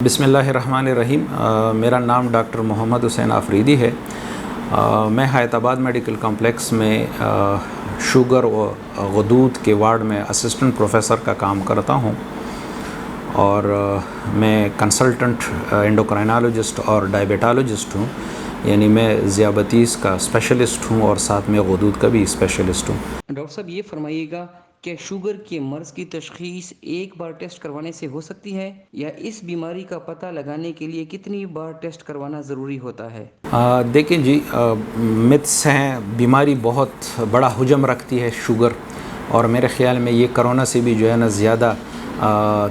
बिस्मिल्लाहिर्रहमानिर्रहीम। मेरा नाम डॉक्टर मोहम्मद हुसैन आफरीदी है। मैं हैदराबाद मेडिकल कॉम्प्लेक्स में शुगर और गदूद के वार्ड में असिस्टेंट प्रोफेसर का काम करता हूँ और मैं कंसल्टेंट एंडोक्राइनोलॉजिस्ट और डायबिटोलॉजिस्ट हूँ, यानी मैं ज़ियाबतीस का स्पेशलिस्ट हूँ और साथ में गदूद का भी स्पेशलिस्ट हूँ। डॉक्टर साहब ये फरमाइएगा कि शुगर के मर्ज़ की तशख़ीस एक बार टेस्ट करवाने से हो सकती है या इस बीमारी का पता लगाने के लिए कितनी बार टेस्ट करवाना ज़रूरी होता है? देखिए जी, मिथ्स हैं, बीमारी बहुत बड़ा हुजम रखती है शुगर, और मेरे ख़्याल में ये कोरोना से भी जो है ना ज़्यादा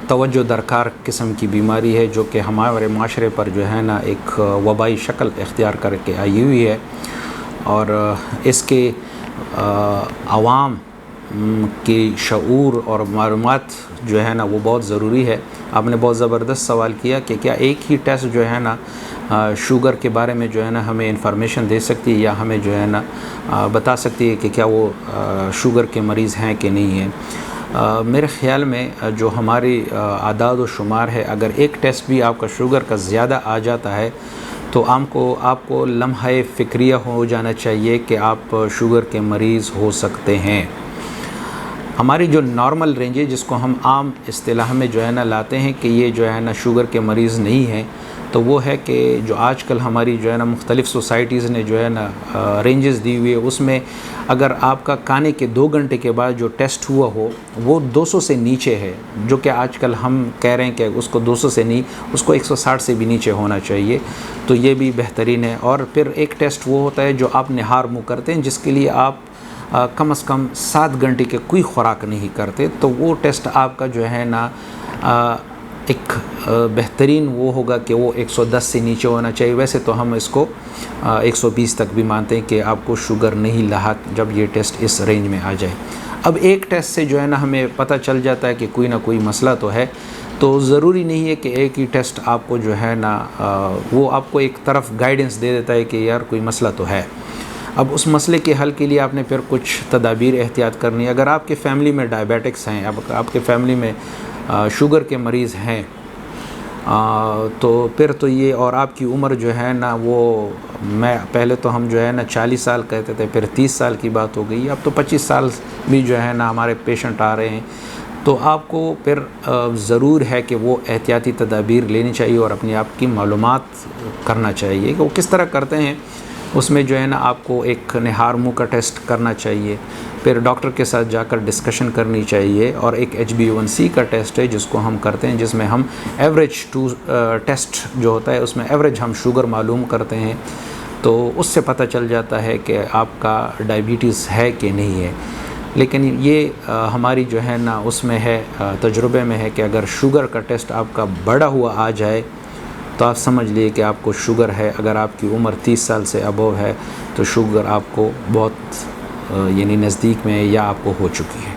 तवज्जो दरकार किस्म की बीमारी है, जो कि हमारे माशरे पर जो है ना एक वबाई शक्ल इख्तियार करके आई हुई है। और इसके आवाम की शऊर और मालूमात जो है ना वो बहुत ज़रूरी है। आपने बहुत ज़बरदस्त सवाल किया कि क्या एक ही टेस्ट जो है ना शुगर के बारे में जो है ना हमें इंफॉर्मेशन दे सकती है या हमें जो है ना बता सकती है कि क्या वो शुगर के मरीज़ हैं कि नहीं है। मेरे ख़्याल में जो हमारी आदाद व शुमार है, अगर एक टेस्ट भी आपका शुगर का ज़्यादा आ जाता है तो आपको लम्हा फ़िक्रिया हो जाना चाहिए कि आप शुगर के मरीज़ हो सकते हैं। हमारी जो नॉर्मल रेंज है, जिसको हम आम इस्तिलाह में जो है ना लाते हैं कि ये जो है ना शुगर के मरीज़ नहीं हैं, तो वो है कि जो आजकल हमारी जो है ना मुख्तलिफ़ सोसाइटीज़ ने जो है ना रेंजेस दी हुई है, उसमें अगर आपका खाने के 2 घंटे के बाद जो टेस्ट हुआ हो वो 200 से नीचे है, जो कि आजकल हम कह रहे हैं कि उसको 200 से नहीं, उसको 160 से भी नीचे होना चाहिए, तो ये भी बेहतरीन है। और फिर एक टेस्ट वो होता है जो आप निहार मुँह करते हैं, जिसके लिए आप कम से कम 7 घंटे के कोई ख़ुराक नहीं करते, तो वो टेस्ट आपका जो है ना एक बेहतरीन वो होगा कि वो 110 से नीचे होना चाहिए। वैसे तो हम इसको 120 तक भी मानते हैं कि आपको शुगर नहीं लाहक जब ये टेस्ट इस रेंज में आ जाए। अब एक टेस्ट से जो है ना हमें पता चल जाता है कि कोई ना कोई मसला तो है, तो ज़रूरी नहीं है कि एक ही टेस्ट आपको जो है ना वो आपको एक तरफ गाइडेंस दे देता है कि यार कोई मसला तो है। अब उस मसले के हल के लिए आपने फिर कुछ तदाबीर एहतियात करनी है। अगर आपके फ़ैमिली में डायबिटिक्स हैं, अब आपके फ़ैमिली में शुगर के मरीज़ हैं, तो फिर तो ये, और आपकी उम्र जो है ना वो पहले तो हम जो है ना 40 साल कहते थे, फिर 30 साल की बात हो गई, अब तो 25 साल भी जो है ना हमारे पेशेंट आ रहे हैं, तो आपको फिर ज़रूर है कि वो एहतियाती तदाबीर लेनी चाहिए और अपनी आप की मालूमात करना चाहिए कि वो किस तरह करते हैं। उसमें जो है ना आपको एक निहार मुँह का टेस्ट करना चाहिए, फिर डॉक्टर के साथ जाकर डिस्कशन करनी चाहिए, और एक HbA1c का टेस्ट है जिसको हम करते हैं, जिसमें हम एवरेज टेस्ट जो होता है उसमें एवरेज हम शुगर मालूम करते हैं, तो उससे पता चल जाता है कि आपका डायबिटीज़ है कि नहीं है। लेकिन ये हमारी जो है ना उसमें है, तजुर्बे में है कि अगर शुगर का टेस्ट आपका बड़ा हुआ आ जाए तो आप समझ लिए कि आपको शुगर है। अगर आपकी उम्र 30 साल से अबव है तो शुगर आपको बहुत यानी नज़दीक में या आपको हो चुकी है।